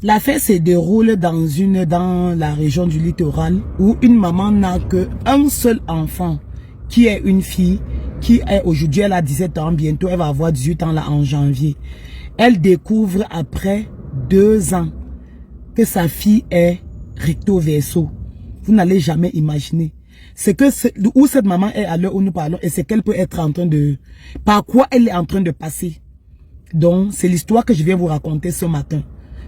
L'affaire se déroule dans la région du littoral où une maman n'a qu'un seul enfant qui est une fille qui est aujourd'hui, elle a 17 ans, bientôt elle va avoir 18 ans là en janvier. Elle découvre après 2 ans que sa fille est recto verso. Vous n'allez jamais imaginer. C'est que où cette maman est à l'heure où nous parlons et c'est qu'elle peut être en train de... Par quoi elle est en train de passer. Donc, c'est l'histoire que je viens vous raconter ce matin.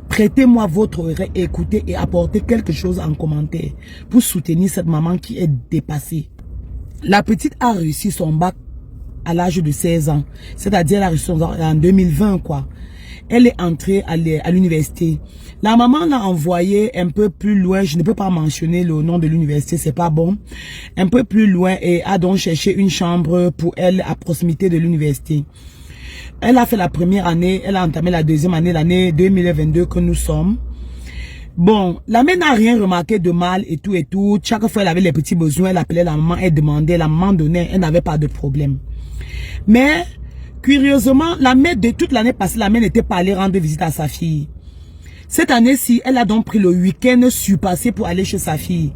Prêtez-moi votre oreille, écoutez et apportez quelque chose en commentaire pour soutenir cette maman qui est dépassée. La petite a réussi son bac à l'âge de 16 ans. C'est-à-dire elle a réussi son bac en 2020 quoi. Elle est entrée à l'université. La maman l'a envoyée un peu plus loin. Je ne peux pas mentionner le nom de l'université, c'est pas bon. Un peu plus loin et a donc cherché une chambre pour elle à proximité de l'université. Elle a fait la première année, elle a entamé la deuxième année, l'année 2022 que nous sommes. Bon, la mère n'a rien remarqué de mal et tout et tout. Chaque fois elle avait les petits besoins, elle appelait la maman, elle demandait, la maman donnait, elle n'avait pas de problème. Mais, curieusement, la mère de toute l'année passée, la mère n'était pas allée rendre visite à sa fille. Cette année-ci, elle a donc pris le week-end surpassé pour aller chez sa fille.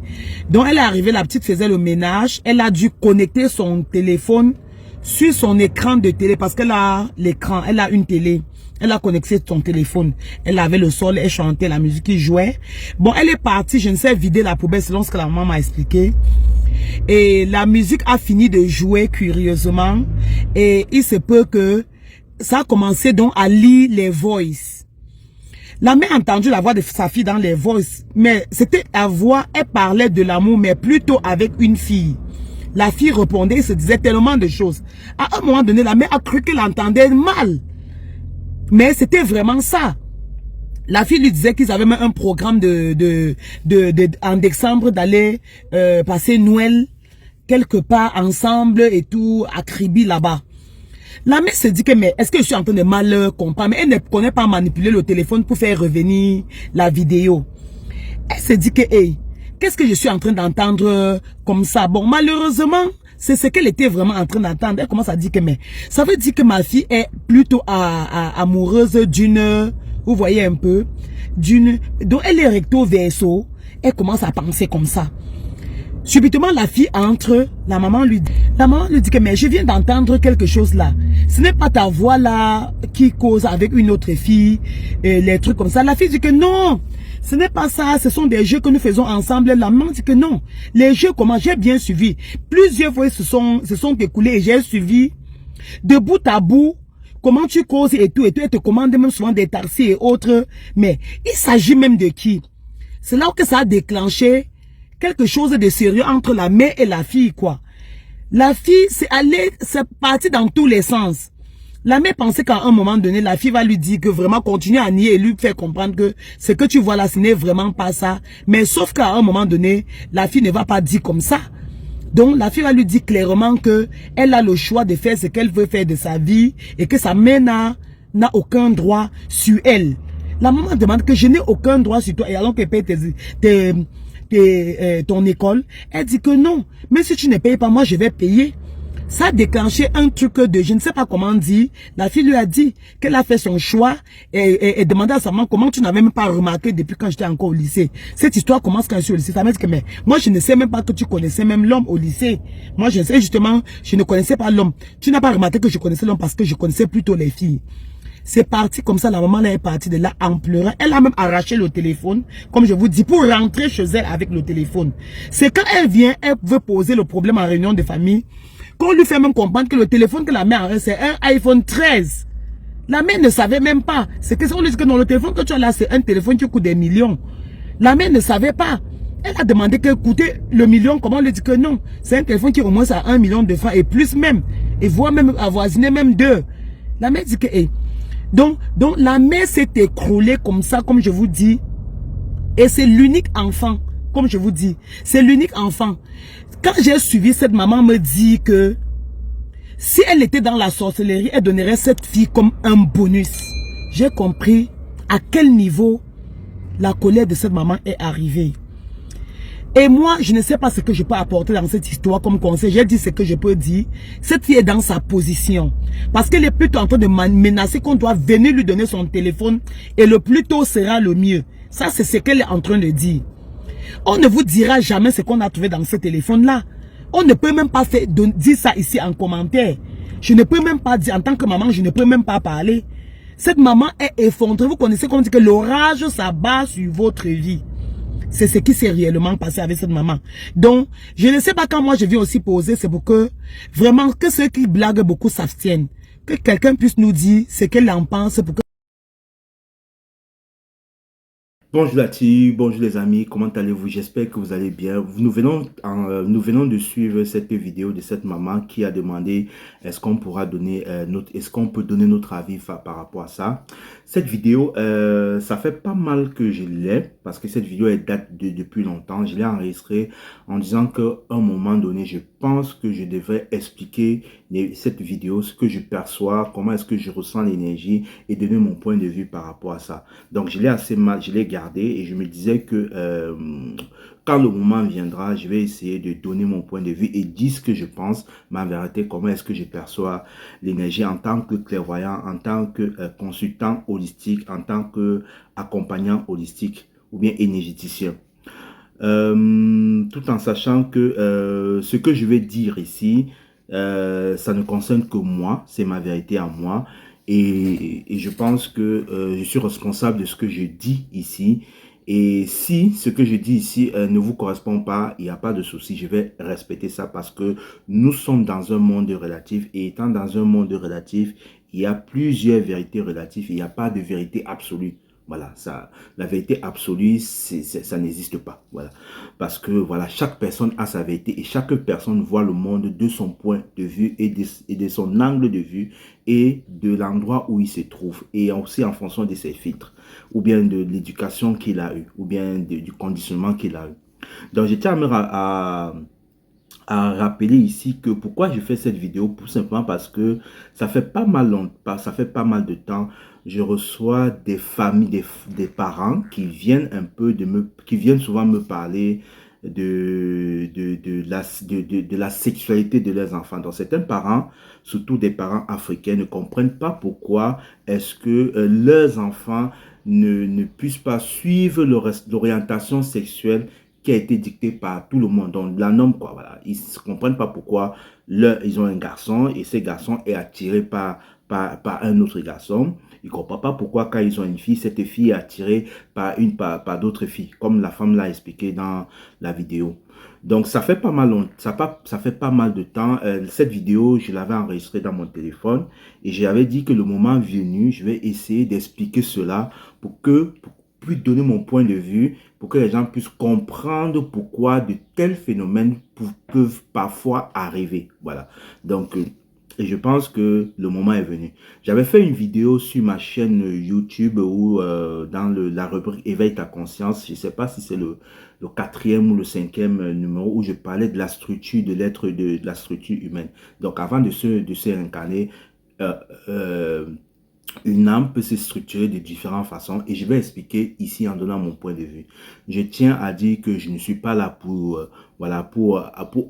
Donc elle est arrivée, la petite faisait le ménage, elle a dû connecter son téléphone sur son écran de télé parce qu'elle a l'écran, elle a une télé. Elle a connecté son téléphone. Elle avait le sol, elle chantait la musique qui jouait. Bon, elle est partie, je ne sais, vider la poubelle selon ce que la maman m'a expliqué. Et la musique a fini de jouer curieusement. Et il se peut que ça a commencé donc à lire les voices. La mère a entendu la voix de sa fille dans les voices. Mais c'était la voix, elle parlait de l'amour, mais plutôt avec une fille. La fille répondait, il se disait tellement de choses. À un moment donné, la mère a cru qu'elle entendait mal. Mais c'était vraiment ça. La fille lui disait qu'ils avaient même un programme en décembre d'aller passer Noël quelque part ensemble et tout, à Kribi là-bas. La mère se dit que, mais est-ce que je suis en train de mal comprendre? Mais elle ne connaît pas manipuler le téléphone pour faire revenir la vidéo. Elle se dit que, hey, qu'est-ce que je suis en train d'entendre comme ça? Bon, malheureusement, c'est ce qu'elle était vraiment en train d'entendre. Elle commence à dire que, mais ça veut dire que ma fille est plutôt amoureuse d'une, vous voyez un peu, donc elle est recto verso. Elle commence à penser comme ça. Subitement, la fille entre, la maman lui dit que, mais je viens d'entendre quelque chose là. Ce n'est pas ta voix là qui cause avec une autre fille, les trucs comme ça. La fille dit que non, ce n'est pas ça, ce sont des jeux que nous faisons ensemble. La maman dit que non. Les jeux, comment? J'ai bien suivi. Plusieurs fois se sont écoulés et j'ai suivi de bout à bout comment tu causes et tout. Elle te commande même souvent des taxis et autres. Mais il s'agit même de qui? C'est là que ça a déclenché quelque chose de sérieux entre la mère et la fille, quoi. La fille, c'est parti dans tous les sens. La mère pensait qu'à un moment donné, la fille va lui dire que vraiment continue à nier et lui faire comprendre que ce que tu vois là, ce n'est vraiment pas ça. Mais sauf qu'à un moment donné, la fille ne va pas dire comme ça. Donc la fille va lui dire clairement que elle a le choix de faire ce qu'elle veut faire de sa vie et que sa mère n'a aucun droit sur elle. La maman demande que je n'ai aucun droit sur toi et alors qu'elle paye ton école. Elle dit que non, mais si tu ne payes pas, moi je vais payer. Ça a déclenché un truc de, je ne sais pas comment dire. La fille lui a dit qu'elle a fait son choix et demandé à sa maman comment tu n'avais même pas remarqué depuis quand j'étais encore au lycée. Cette histoire commence quand je suis au lycée. Ça m'a dit que, mais moi je ne sais même pas que tu connaissais même l'homme au lycée. Moi je sais justement, je ne connaissais pas l'homme. Tu n'as pas remarqué que je connaissais l'homme parce que je connaissais plutôt les filles. C'est parti comme ça, la maman là est partie de là en pleurant. Elle a même arraché le téléphone, comme je vous dis, pour rentrer chez elle avec le téléphone. C'est quand elle vient, elle veut poser le problème en réunion de famille, qu'on lui fait même comprendre que le téléphone que la mère a, c'est un iPhone 13. La mère ne savait même pas. C'est que on lui dit que non, le téléphone que tu as là, c'est un téléphone qui coûte des millions. La mère ne savait pas. Elle a demandé que coûtait le million, comment on lui dit que non. C'est un téléphone qui au moins à 1 million de francs et plus même. Et voire même avoisiner même 2. La mère dit que, hey, donc la mère s'est écroulée comme ça, comme je vous dis. Et c'est l'unique enfant, comme je vous dis. C'est l'unique enfant. Quand j'ai suivi, cette maman me dit que si elle était dans la sorcellerie, elle donnerait cette fille comme un bonus. J'ai compris à quel niveau la colère de cette maman est arrivée. Et moi, je ne sais pas ce que je peux apporter dans cette histoire comme conseil. J'ai dit ce que je peux dire. Cette fille est dans sa position. Parce qu'elle est plutôt en train de menacer qu'on doit venir lui donner son téléphone. Et le plus tôt sera le mieux. Ça, c'est ce qu'elle est en train de dire. On ne vous dira jamais ce qu'on a trouvé dans ce téléphone-là. On ne peut même pas dire ça ici en commentaire. Je ne peux même pas dire, en tant que maman, je ne peux même pas parler. Cette maman est effondrée. Vous connaissez comment dire que l'orage s'abat sur votre vie. C'est ce qui s'est réellement passé avec cette maman. Donc, je ne sais pas quand moi je viens aussi poser, c'est pour que, vraiment, que ceux qui blaguent beaucoup s'abstiennent. Que quelqu'un puisse nous dire ce qu'elle en pense pour que... Bonjour la team, bonjour les amis, comment allez-vous? J'espère que vous allez bien. Nous venons de suivre cette vidéo de cette maman qui a demandé est-ce qu'on pourra donner est-ce qu'on peut donner notre avis par rapport à ça. Cette vidéo, ça fait pas mal que je l'ai parce que cette vidéo elle date depuis longtemps. Je l'ai enregistrée en disant qu'à un moment donné, je pense que je devrais expliquer cette vidéo, ce que je perçois, comment est-ce que je ressens l'énergie et donner mon point de vue par rapport à ça. Donc je l'ai assez mal, je l'ai gardé et je me disais que quand le moment viendra, je vais essayer de donner mon point de vue et dire ce que je pense, ma vérité, comment est-ce que je perçois l'énergie en tant que clairvoyant, en tant que consultant holistique, en tant que accompagnant holistique ou bien énergéticien. Tout en sachant que ce que je vais dire ici, ça ne concerne que moi, c'est ma vérité à moi. Et je pense que je suis responsable de ce que je dis ici. Et si ce que je dis ici ne vous correspond pas, il n'y a pas de souci, je vais respecter ça parce que nous sommes dans un monde relatif. Et étant dans un monde relatif, il y a plusieurs vérités relatives, il n'y a pas de vérité absolue. Voilà, ça, la vérité absolue, ça n'existe pas. Voilà, parce que voilà, chaque personne a sa vérité et chaque personne voit le monde de son point de vue et de son angle de vue et de l'endroit où il se trouve et aussi en fonction de ses filtres ou bien de l'éducation qu'il a eu ou bien du conditionnement qu'il a eu. Donc, je tiens à rappeler ici que pourquoi je fais cette vidéo, tout simplement parce que ça fait pas mal longtemps, ça fait pas mal de temps, je reçois des familles, des parents qui viennent qui viennent souvent me parler de la sexualité de leurs enfants. Donc certains parents, surtout des parents africains, ne comprennent pas pourquoi est-ce que leurs enfants ne puissent pas suivre l'orientation sexuelle qui a été dicté par tout le monde, donc la norme, quoi, voilà. Ils ne comprennent pas pourquoi ils ont un garçon et ce garçon est attiré par un autre garçon. Ils ne comprennent pas pourquoi quand ils ont une fille, cette fille est attirée par d'autres filles, comme la femme l'a expliqué dans la vidéo. Donc ça fait pas mal, ça fait pas mal de temps. Cette vidéo, je l'avais enregistrée dans mon téléphone et j'avais dit que le moment venu, je vais essayer d'expliquer cela pour plus donner mon point de vue, pour que les gens puissent comprendre pourquoi de tels phénomènes peuvent parfois arriver. Voilà. Donc, et je pense que le moment est venu. J'avais fait une vidéo sur ma chaîne YouTube où, dans la rubrique Éveille ta conscience, je ne sais pas si c'est le quatrième ou le cinquième numéro, où je parlais de la structure de l'être, de la structure humaine. Donc, avant de se réincarner, euh, euh, une âme peut se structurer de différentes façons et je vais expliquer ici en donnant mon point de vue. Je tiens à dire que je ne suis pas là voilà, pour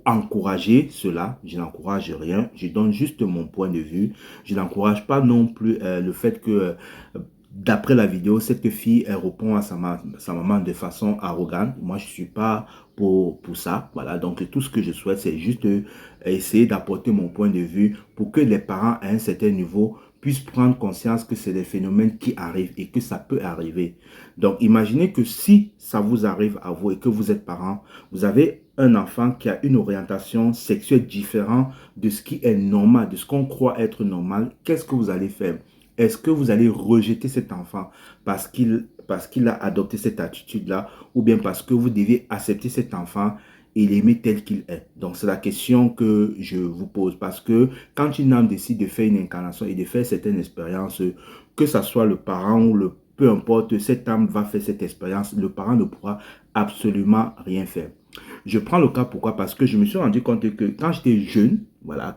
encourager cela. Je n'encourage rien. Je donne juste mon point de vue. Je n'encourage pas non plus le fait que d'après la vidéo, cette fille elle répond à sa maman de façon arrogante. Moi, je ne suis pas pour ça. Voilà, donc tout ce que je souhaite, c'est juste essayer d'apporter mon point de vue pour que les parents à un certain niveau puissent prendre conscience que c'est des phénomènes qui arrivent et que ça peut arriver. Donc, imaginez que si ça vous arrive à vous et que vous êtes parent, vous avez un enfant qui a une orientation sexuelle différente de ce qui est normal, de ce qu'on croit être normal, qu'est-ce que vous allez faire? Est-ce que vous allez rejeter cet enfant parce qu'il a adopté cette attitude-là ou bien parce que vous devez accepter cet enfant et l'aimer tel qu'il est? Donc, c'est la question que je vous pose. Parce que quand une âme décide de faire une incarnation et de faire certaines expériences, que ce soit le parent ou peu importe, cette âme va faire cette expérience, le parent ne pourra absolument rien faire. Je prends le cas pourquoi? Parce que je me suis rendu compte que quand j'étais jeune, voilà,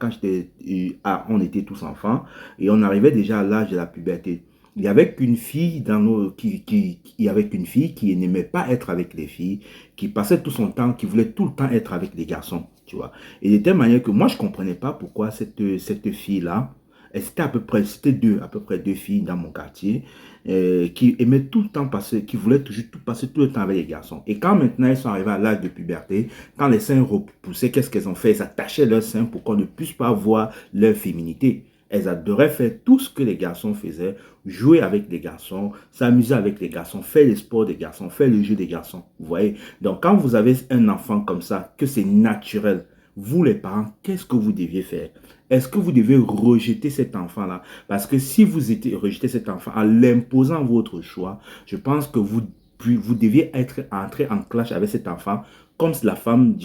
on était tous enfants et on arrivait déjà à l'âge de la puberté. Il y avait qu'une fille il y avait qu'une fille qui n'aimait pas être avec les filles, qui passait tout son temps, qui voulait tout le temps être avec les garçons, tu vois. Et de telle manière que moi, je ne comprenais pas pourquoi cette fille-là, c'était à peu près deux filles dans mon quartier, qui aimaient tout le temps passer, qui voulaient toujours tout passer tout le temps avec les garçons. Et quand maintenant elles sont arrivées à l'âge de puberté, quand les seins repoussaient, qu'est-ce qu'elles ont fait? Elles attachaient leurs seins pour qu'on ne puisse pas voir leur féminité. Elles adoraient faire tout ce que les garçons faisaient, jouer avec les garçons, s'amuser avec les garçons, faire les sports des garçons, faire le jeu des garçons. Vous voyez? Donc, quand vous avez un enfant comme ça, que c'est naturel, vous les parents, qu'est-ce que vous deviez faire? Est-ce que vous devez rejeter cet enfant-là? Parce que si vous rejetez cet enfant en l'imposant votre choix, je pense que vous deviez entrer en clash avec cet enfant, comme la femme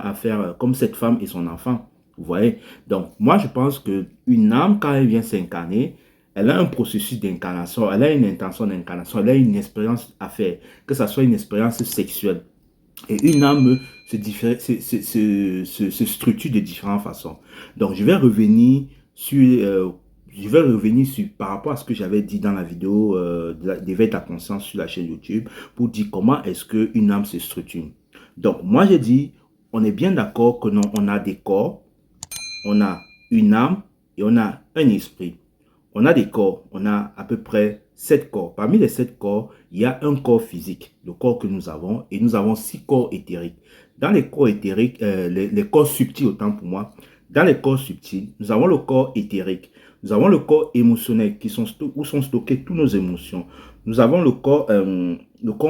a fait, comme cette femme et son enfant. Vous voyez? Donc, moi, je pense qu'une âme, quand elle vient s'incarner, elle a un processus d'incarnation, elle a une intention d'incarnation, elle a une expérience à faire, que ce soit une expérience sexuelle. Et une âme se structure de différentes façons. Donc, je vais revenir sur, par rapport à ce que j'avais dit dans la vidéo d'éveil ta conscience sur la chaîne YouTube, pour dire comment est-ce qu'une âme se structure. Donc, moi, j'ai dit, on est bien d'accord que non, on a des corps, on a une âme et on a un esprit. On a des corps, on a à peu près 7 corps. Parmi les 7 corps, il y a un corps physique, le corps que nous avons, et nous avons 6 corps éthériques. Dans les corps éthériques, les corps subtils, autant pour moi, dans les corps subtils, nous avons le corps éthérique, nous avons le corps émotionnel, où sont stockées toutes nos émotions. Nous avons le corps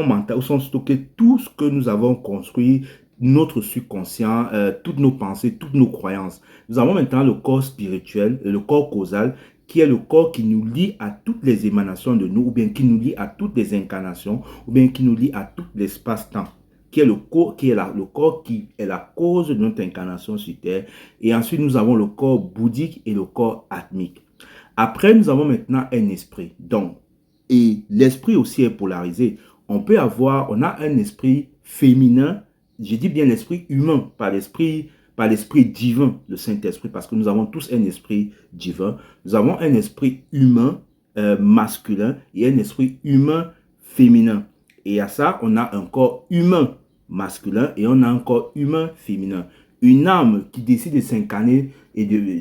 mental, où sont stockés tout ce que nous avons construit, notre subconscient, toutes nos pensées, toutes nos croyances. Nous avons maintenant le corps spirituel, le corps causal, qui est le corps qui nous lie à toutes les émanations de nous, ou bien qui nous lie à toutes les incarnations, ou bien qui nous lie à tout l'espace-temps, qui est le corps qui est la cause de notre incarnation sur Terre. Et ensuite, nous avons le corps bouddhique et le corps atmique. Après, nous avons maintenant un esprit. Donc, et l'esprit aussi est polarisé. On a un esprit féminin, je dis bien l'esprit humain, pas l'esprit divin, le Saint-Esprit, parce que nous avons tous un esprit divin. Nous avons un esprit humain masculin et un esprit humain féminin. Et à ça, on a un corps humain masculin et on a un corps humain féminin. Une âme qui décide de s'incarner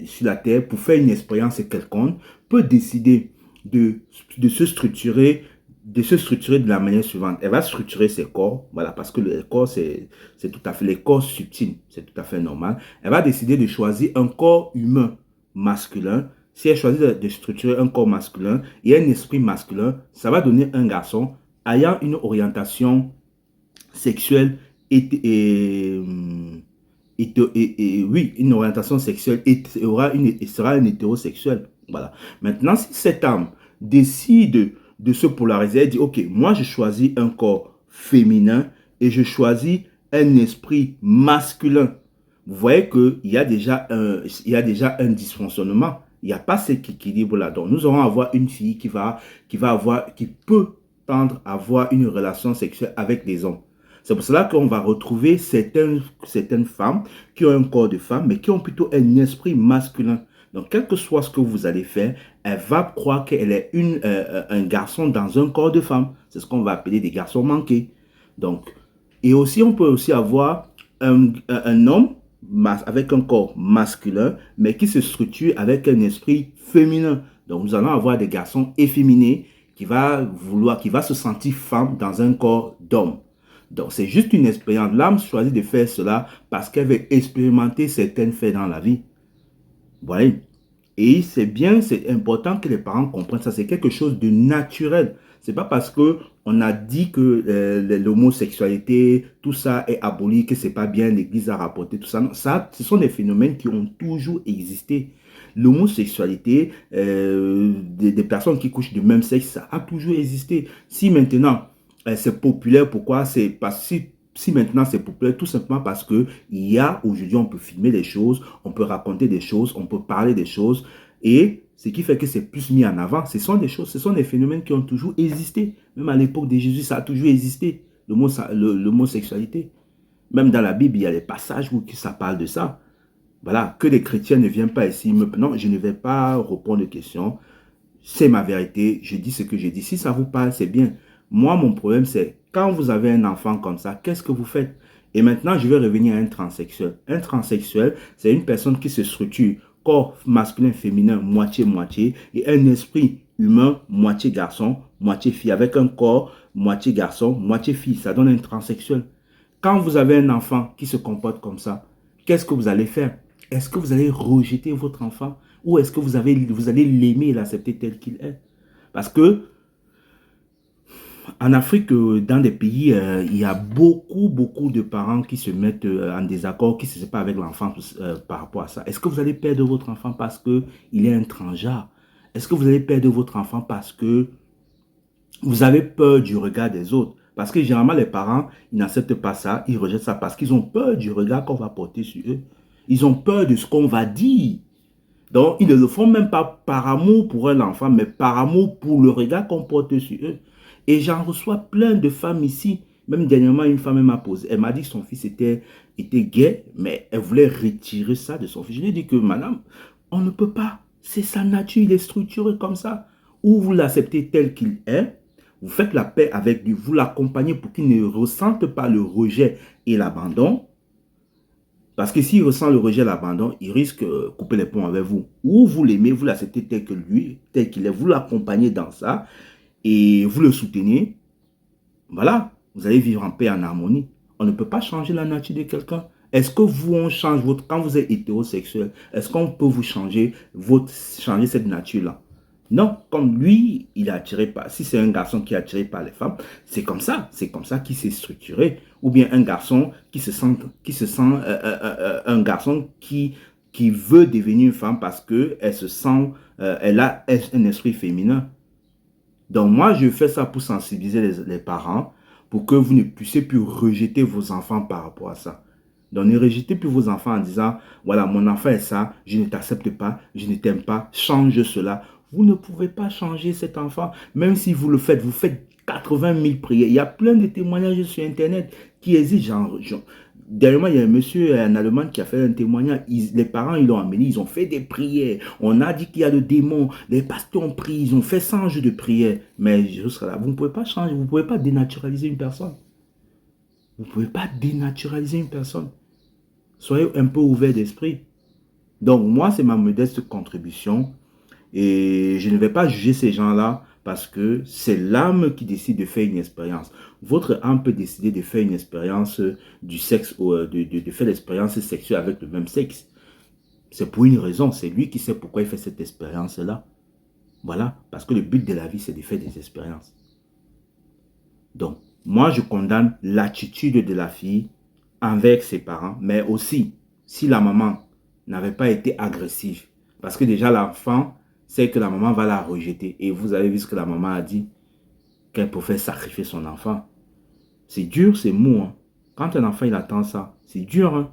sur la terre pour faire une expérience quelconque peut décider de se structurer de la manière suivante. Elle va structurer ses corps, voilà, parce que le corps, c'est tout à fait, les corps subtils, c'est tout à fait normal. Elle va décider de choisir un corps humain masculin. Si elle choisit de structurer un corps masculin et un esprit masculin, ça va donner un garçon ayant une orientation sexuelle une orientation sexuelle sera un hétérosexuel. Voilà. Maintenant, si cette âme décide de se polariser, elle dit, ok, moi je choisis un corps féminin et je choisis un esprit masculin. Vous voyez qu'il y a déjà un dysfonctionnement. Il n'y a pas cet équilibre-là. Donc, nous allons avoir une fille qui peut tendre à avoir une relation sexuelle avec des hommes. C'est pour cela qu'on va retrouver certaines femmes qui ont un corps de femme, mais qui ont plutôt un esprit masculin. Donc, quel que soit ce que vous allez faire, elle va croire qu'elle est un garçon dans un corps de femme. C'est ce qu'on va appeler des garçons manqués. Donc, et aussi, on peut aussi avoir un homme avec un corps masculin, mais qui se structure avec un esprit féminin. Donc, nous allons avoir des garçons efféminés qui va se sentir femme dans un corps d'homme. Donc, c'est juste une expérience. L'âme choisit de faire cela parce qu'elle veut expérimenter certains faits dans la vie. Vous voyez? Et c'est important que les parents comprennent ça. C'est quelque chose de naturel. C'est pas parce que on a dit que l'homosexualité, tout ça est aboli, que c'est pas bien, l'Église a rapporté tout ça. Non, ça, ce sont des phénomènes qui ont toujours existé. L'homosexualité, des personnes qui couchent du même sexe, ça a toujours existé. Si maintenant c'est populaire, pourquoi? C'est parce que si maintenant c'est populaire, tout simplement parce que aujourd'hui, on peut filmer des choses, on peut raconter des choses, on peut parler des choses, et ce qui fait que c'est plus mis en avant. Ce sont des phénomènes qui ont toujours existé. Même à l'époque de Jésus, ça a toujours existé, l'homosexualité. Même dans la Bible, il y a des passages où ça parle de ça. Voilà, que les chrétiens ne viennent pas ici. Non, je ne vais pas répondre aux questions. c'est ma vérité, je dis ce que je dis. Si ça vous parle, c'est bien. Moi, mon problème, c'est quand vous avez un enfant comme ça, qu'est-ce que vous faites? Et maintenant, je vais revenir à un transsexuel. Un transsexuel, c'est une personne qui se structure corps masculin, féminin, moitié-moitié, et un esprit humain, moitié garçon, moitié fille, avec un corps moitié garçon, moitié fille. Ça donne un transsexuel. Quand vous avez un enfant qui se comporte comme ça, qu'est-ce que vous allez faire? Est-ce que vous allez rejeter votre enfant ou est-ce que vous allez l'aimer et l'accepter tel qu'il est? Parce que en Afrique, dans des pays, il y a beaucoup de parents qui se mettent en désaccord, qui se séparent avec l'enfant par rapport à ça. Est-ce que vous allez perdre votre enfant parce qu'il est un transgenre? Est-ce que vous allez perdre votre enfant parce que vous avez peur du regard des autres? Parce que généralement, les parents, ils n'acceptent pas ça, ils rejettent ça parce qu'ils ont peur du regard qu'on va porter sur eux. Ils ont peur de ce qu'on va dire. Donc, ils ne le font même pas par amour pour un enfant, mais par amour pour le regard qu'on porte sur eux. Et j'en reçois plein de femmes ici. Même dernièrement, une femme m'a posé. Elle m'a dit que son fils était gay, mais elle voulait retirer ça de son fils. Je lui ai dit que, madame, on ne peut pas. C'est sa nature, il est structuré comme ça. Ou vous l'acceptez tel qu'il est, vous faites la paix avec lui, vous l'accompagnez pour qu'il ne ressente pas le rejet et l'abandon. Parce que s'il ressent le rejet et l'abandon, il risque de couper les ponts avec vous. Ou vous l'aimez, vous l'acceptez tel que lui, tel qu'il est, vous l'accompagnez dans ça et vous le soutenez. Voilà, vous allez vivre en paix, en harmonie. On ne peut pas changer la nature de quelqu'un. Est-ce que vous, on change votre... Quand vous êtes hétérosexuel, est-ce qu'on peut vous changer cette nature-là? Non, comme lui, il est attiré par... Si c'est un garçon qui est attiré par les femmes, c'est comme ça qu'il s'est structuré. Ou bien un garçon qui se sent un garçon qui veut devenir une femme parce qu'elle se sent... elle a un esprit féminin. Donc moi, je fais ça pour sensibiliser les parents, pour que vous ne puissiez plus rejeter vos enfants par rapport à ça. Donc ne rejetez plus vos enfants en disant, voilà, mon enfant est ça, je ne t'accepte pas, je ne t'aime pas, change cela. Vous ne pouvez pas changer cet enfant, même si vous le faites, vous faites 80 000 prières. Il y a plein de témoignages sur Internet qui existent. Dernièrement, il y a un monsieur en Allemagne qui a fait un témoignage. Les parents, ils l'ont amené, ils ont fait des prières. On a dit qu'il y a le démon. Les pasteurs ont prié, ils ont fait 100 jours de prière. Mais jusqu'à là, vous ne pouvez pas changer, vous ne pouvez pas dénaturaliser une personne. Vous ne pouvez pas dénaturaliser une personne. Soyez un peu ouvert d'esprit. Donc, moi, c'est ma modeste contribution. Et je ne vais pas juger ces gens-là parce que c'est l'âme qui décide de faire une expérience. Votre âme peut décider de faire une expérience du sexe ou de faire l'expérience sexuelle avec le même sexe. C'est pour une raison. C'est lui qui sait pourquoi il fait cette expérience-là. Voilà. Parce que le but de la vie, c'est de faire des expériences. Donc, moi, je condamne l'attitude de la fille envers ses parents, mais aussi si la maman n'avait pas été agressive. Parce que déjà, l'enfant sait que la maman va la rejeter. Et vous avez vu ce que la maman a dit, qu'elle pouvait sacrifier son enfant. C'est dur, c'est mou. Hein. Quand un enfant, il attend ça, c'est dur. Hein.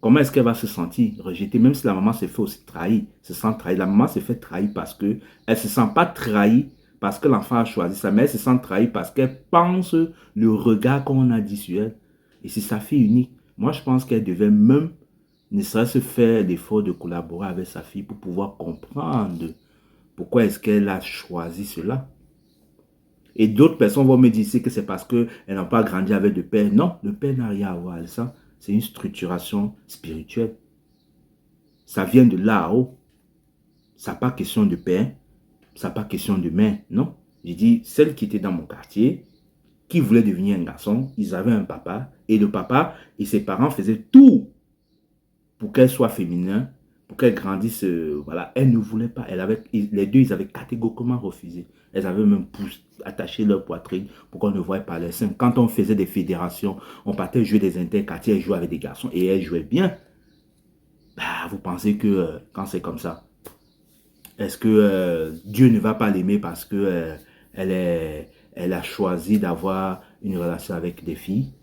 Comment est-ce qu'elle va se sentir rejetée, même si la maman se fait aussi trahir, se sent trahie. La maman se fait trahir parce qu'elle ne se sent pas trahie parce que l'enfant a choisi ça, mais elle se sent trahie parce qu'elle pense le regard qu'on a dit sur elle. Et c'est sa fille unique. Moi, je pense qu'elle devait même, ne serait-ce faire l'effort de collaborer avec sa fille pour pouvoir comprendre pourquoi est-ce qu'elle a choisi cela. Et d'autres personnes vont me dire que c'est parce qu'elles n'ont pas grandi avec le père. Non, le père n'a rien à voir avec ça. C'est une structuration spirituelle. Ça vient de là-haut. Ça n'a pas question de père. Ça n'a pas question de mère. Non. J'ai dit, celle qui était dans mon quartier, qui voulait devenir un garçon, ils avaient un papa. Et le papa et ses parents faisaient tout pour qu'elle soit féminin, pour qu'elle grandisse. Voilà. Elle ne voulait pas. Les deux, ils avaient catégoriquement refusé. Elles avaient même attaché leur poitrine pour qu'on ne voie pas les seins. Quand on faisait des fédérations, on partait jouer des interquartiers, elle jouait avec des garçons et elle jouait bien. Bah, vous pensez que quand c'est comme ça, est-ce que Dieu ne va pas l'aimer parce que elle a choisi d'avoir une relation avec des filles?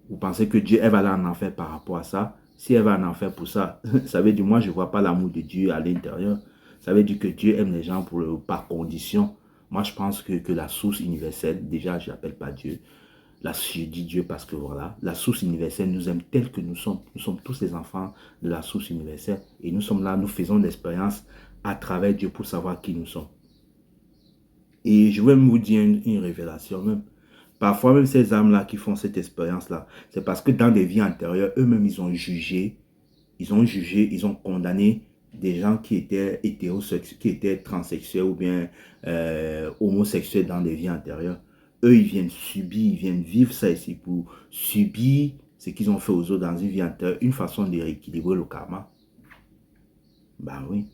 Vous pensez que Dieu, elle va aller en enfer par rapport à ça? Si elle va en enfer pour ça, ça veut dire moi je ne vois pas l'amour de Dieu à l'intérieur. Ça veut dire que Dieu aime les gens par condition. Moi je pense que la source universelle, déjà je n'appelle pas Dieu. Là, je dis Dieu parce que voilà, la source universelle nous aime tel que nous sommes. Nous sommes tous les enfants de la source universelle. Et nous sommes là, nous faisons l'expérience à travers Dieu pour savoir qui nous sommes. Et je vais même vous dire une révélation même. Parfois, même ces âmes-là qui font cette expérience-là, c'est parce que dans des vies antérieures, eux-mêmes, ils ont condamné des gens qui étaient hétérosexuels, qui étaient transsexuels ou bien homosexuels dans des vies antérieures. Eux, ils viennent subir, ils viennent vivre ça ici pour subir ce qu'ils ont fait aux autres dans une vie antérieure, une façon de rééquilibrer le karma. Ben oui.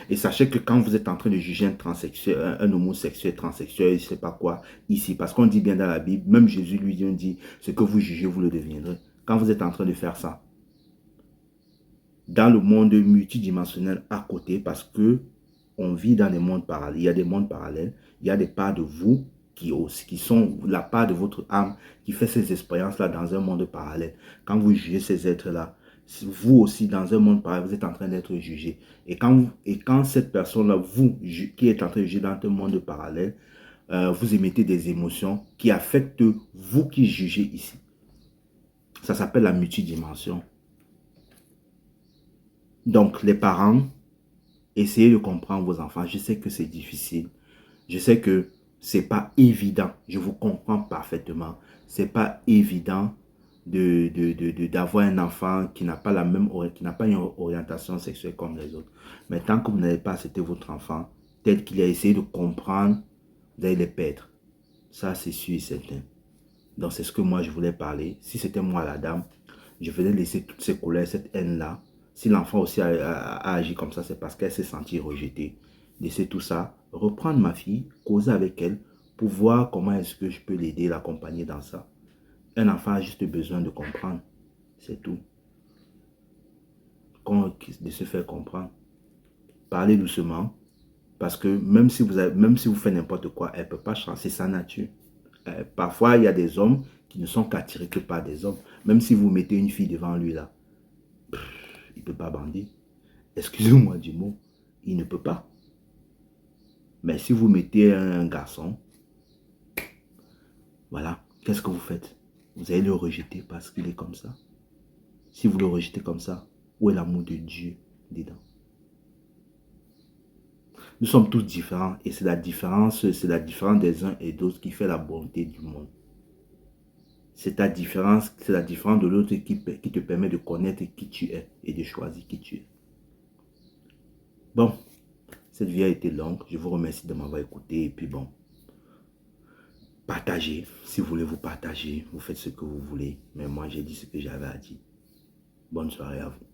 Et sachez que quand vous êtes en train de juger un transsexuel, un homosexuel, transsexuel, je ne sais pas quoi, ici, parce qu'on dit bien dans la Bible, même Jésus lui dit, ce que vous jugez, vous le deviendrez. Quand vous êtes en train de faire ça, dans le monde multidimensionnel à côté, parce que on vit dans des mondes parallèles, il y a des mondes parallèles, il y a des parts de vous qui sont la part de votre âme qui fait ces expériences-là dans un monde parallèle. Quand vous jugez ces êtres-là, vous aussi, dans un monde parallèle, vous êtes en train d'être jugé. Et quand cette personne-là, vous, qui êtes en train de juger dans un monde parallèle, vous émettez des émotions qui affectent vous qui jugez ici. Ça s'appelle la multidimension. Donc, les parents, essayez de comprendre vos enfants. Je sais que c'est difficile. Je sais que c'est pas évident. Je vous comprends parfaitement. C'est pas évident d'avoir un enfant qui n'a pas une orientation sexuelle comme les autres. Mais tant que vous n'avez pas accepté votre enfant, tel qu'il a essayé de comprendre, vous allez les perdre. Ça, c'est sûr et certain. Donc, c'est ce que moi, je voulais parler. Si c'était moi, la dame, je venais laisser toutes ces colères, cette haine-là. Si l'enfant aussi a agi comme ça, c'est parce qu'elle s'est sentie rejetée. Laisser tout ça, reprendre ma fille, causer avec elle, pour voir comment est-ce que je peux l'aider, l'accompagner dans ça. Un enfant a juste besoin de comprendre. C'est tout. De se faire comprendre. Parlez doucement. Parce que même si vous faites n'importe quoi, elle ne peut pas changer. C'est sa nature. Parfois, il y a des hommes qui ne sont qu'attirés que par des hommes. Même si vous mettez une fille devant lui, là, il ne peut pas bander. Excusez-moi du mot. Il ne peut pas. Mais si vous mettez un garçon, voilà, qu'est-ce que vous faites? Vous allez le rejeter parce qu'il est comme ça. Si vous le rejetez comme ça, où est l'amour de Dieu dedans? Nous sommes tous différents et c'est la différence des uns et d'autres qui fait la bonté du monde. C'est la différence de l'autre qui te permet de connaître qui tu es et de choisir qui tu es. Bon, cette vie a été longue. Je vous remercie de m'avoir écouté et puis bon, partagez. Si vous voulez vous partager, vous faites ce que vous voulez. Mais moi, j'ai dit ce que j'avais à dire. Bonne soirée à vous.